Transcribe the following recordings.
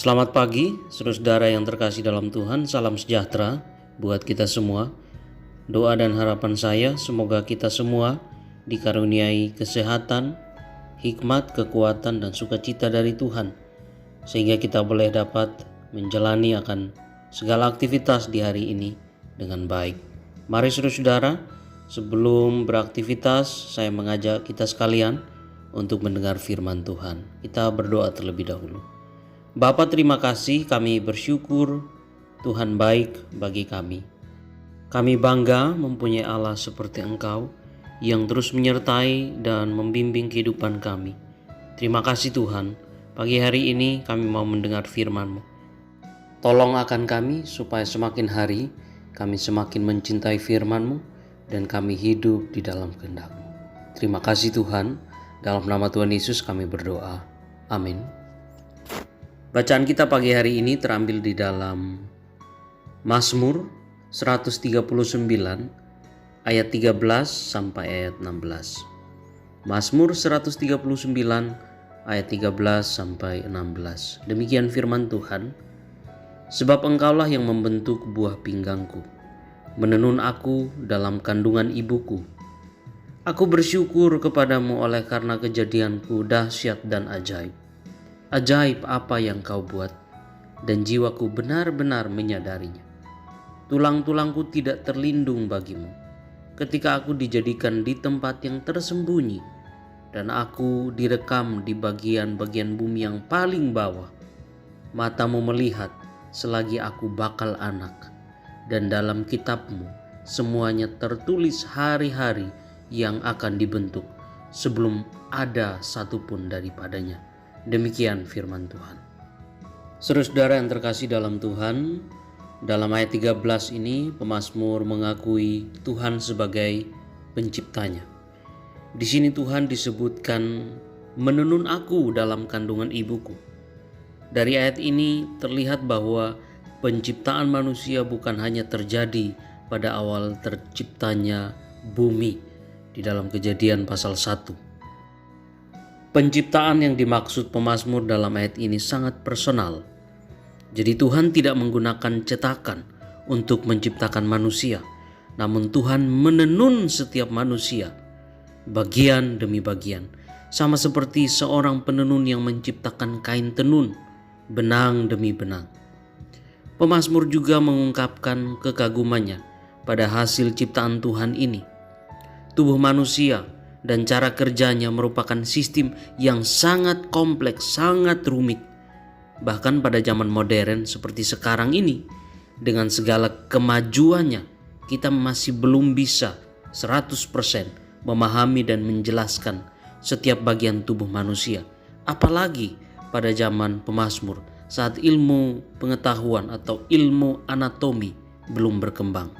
Selamat pagi, saudara yang terkasih dalam Tuhan. Salam sejahtera buat kita semua. Doa dan harapan saya semoga kita semua dikaruniai kesehatan, hikmat, kekuatan, dan sukacita dari Tuhan, sehingga kita boleh dapat menjalani akan segala aktivitas di hari ini dengan baik. Mari saudara-saudara, sebelum beraktivitas saya mengajak kita sekalian untuk mendengar firman Tuhan. Kita berdoa terlebih dahulu. Bapa, terima kasih, kami bersyukur Tuhan baik bagi kami. Kami bangga mempunyai Allah seperti Engkau yang terus menyertai dan membimbing kehidupan kami. Terima kasih Tuhan, pagi hari ini kami mau mendengar firman-Mu. Tolong akan kami supaya semakin hari kami semakin mencintai firman-Mu dan kami hidup di dalam kehendak-Mu. Terima kasih Tuhan, dalam nama Tuhan Yesus kami berdoa. Amin. Bacaan kita pagi hari ini terambil di dalam Mazmur 139 ayat 13 sampai ayat 16. Mazmur 139 ayat 13 sampai 16. Demikian firman Tuhan. Sebab Engkaulah yang membentuk buah pinggangku, menenun aku dalam kandungan ibuku. Aku bersyukur kepadamu oleh karena kejadianku dahsyat dan ajaib. Ajaib apa yang kau buat, dan jiwaku benar-benar menyadarinya. Tulang-tulangku tidak terlindung bagimu, ketika aku dijadikan di tempat yang tersembunyi, dan aku direkam di bagian-bagian bumi yang paling bawah. Matamu melihat selagi aku bakal anak, dan dalam kitabmu semuanya tertulis hari-hari yang akan dibentuk, sebelum ada satupun daripadanya. Demikian firman Tuhan. Saudara-saudara yang terkasih dalam Tuhan, dalam ayat 13 ini pemazmur mengakui Tuhan sebagai penciptanya. Di sini Tuhan disebutkan menenun aku dalam kandungan ibuku. Dari ayat ini terlihat bahwa penciptaan manusia bukan hanya terjadi pada awal terciptanya bumi di dalam Kejadian pasal 1. Penciptaan yang dimaksud pemazmur dalam ayat ini sangat personal. Jadi Tuhan tidak menggunakan cetakan untuk menciptakan manusia, namun Tuhan menenun setiap manusia bagian demi bagian, sama seperti seorang penenun yang menciptakan kain tenun benang demi benang. Pemazmur juga mengungkapkan kekagumannya pada hasil ciptaan Tuhan ini. Tubuh manusia dan cara kerjanya merupakan sistem yang sangat kompleks, sangat rumit. Bahkan pada zaman modern seperti sekarang ini, dengan segala kemajuannya, kita masih belum bisa 100% memahami dan menjelaskan setiap bagian tubuh manusia. Apalagi pada zaman pemazmur, saat ilmu pengetahuan atau ilmu anatomi belum berkembang.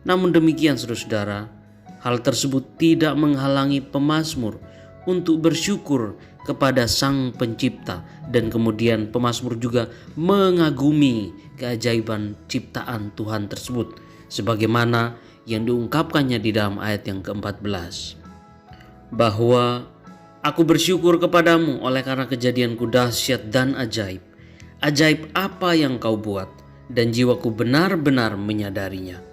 Namun demikian saudara-saudara, hal tersebut tidak menghalangi pemazmur untuk bersyukur kepada Sang Pencipta, dan kemudian pemazmur juga mengagumi keajaiban ciptaan Tuhan tersebut sebagaimana yang diungkapkannya di dalam ayat yang ke-14, bahwa aku bersyukur kepadamu oleh karena kejadianku dahsyat dan ajaib. Ajaib apa yang kau buat, dan jiwaku benar-benar menyadarinya.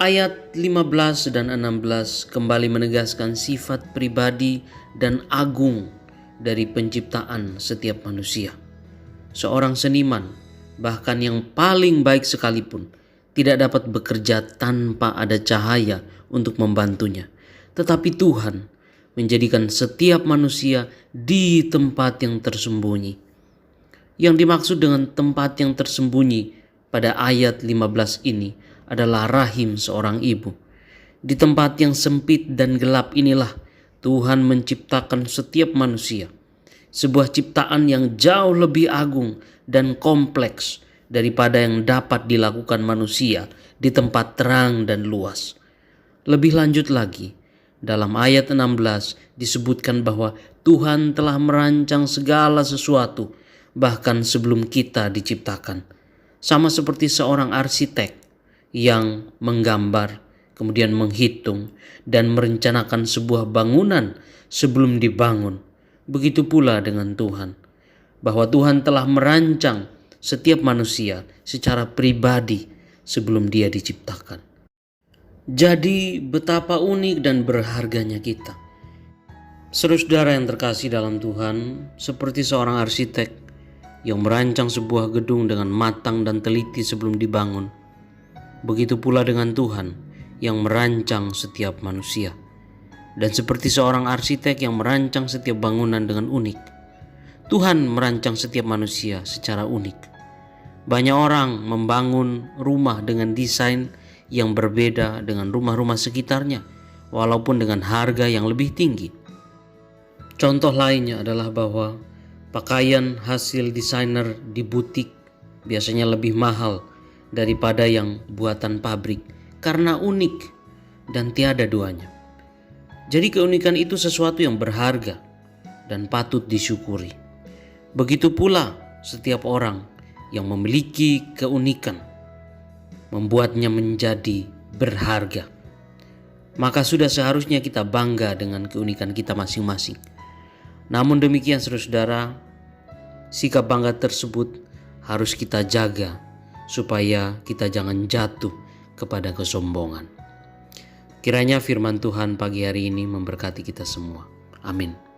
Ayat 15 dan 16 kembali menegaskan sifat pribadi dan agung dari penciptaan setiap manusia. Seorang seniman, bahkan yang paling baik sekalipun, tidak dapat bekerja tanpa ada cahaya untuk membantunya. Tetapi Tuhan menjadikan setiap manusia di tempat yang tersembunyi. Yang dimaksud dengan tempat yang tersembunyi pada ayat 15 ini adalah rahim seorang ibu. Di tempat yang sempit dan gelap inilah Tuhan menciptakan setiap manusia. Sebuah ciptaan yang jauh lebih agung dan kompleks daripada yang dapat dilakukan manusia di tempat terang dan luas. Lebih lanjut lagi, dalam ayat 16 disebutkan bahwa Tuhan telah merancang segala sesuatu bahkan sebelum kita diciptakan. Sama seperti seorang arsitek yang menggambar, kemudian menghitung dan merencanakan sebuah bangunan sebelum dibangun. Begitu pula dengan Tuhan. bahwa Tuhan telah merancang setiap manusia secara pribadi sebelum dia diciptakan. Jadi betapa unik dan berharganya kita. Saudara yang terkasih dalam Tuhan, seperti seorang arsitek yang merancang sebuah gedung dengan matang dan teliti sebelum dibangun, begitu pula dengan Tuhan yang merancang setiap manusia. Dan seperti seorang arsitek yang merancang setiap bangunan dengan unik, Tuhan merancang setiap manusia secara unik. Banyak orang membangun rumah dengan desain yang berbeda dengan rumah-rumah sekitarnya, walaupun dengan harga yang lebih tinggi. Contoh lainnya adalah bahwa pakaian hasil desainer di butik biasanya lebih mahal daripada yang buatan pabrik karena unik dan tiada duanya. Jadi keunikan itu sesuatu yang berharga dan patut disyukuri. Begitu pula setiap orang yang memiliki keunikan membuatnya menjadi berharga. Maka sudah seharusnya kita bangga dengan keunikan kita masing-masing. Namun demikian saudara, sikap bangga tersebut harus kita jaga supaya kita jangan jatuh kepada kesombongan. Kiranya firman Tuhan pagi hari ini memberkati kita semua. Amin.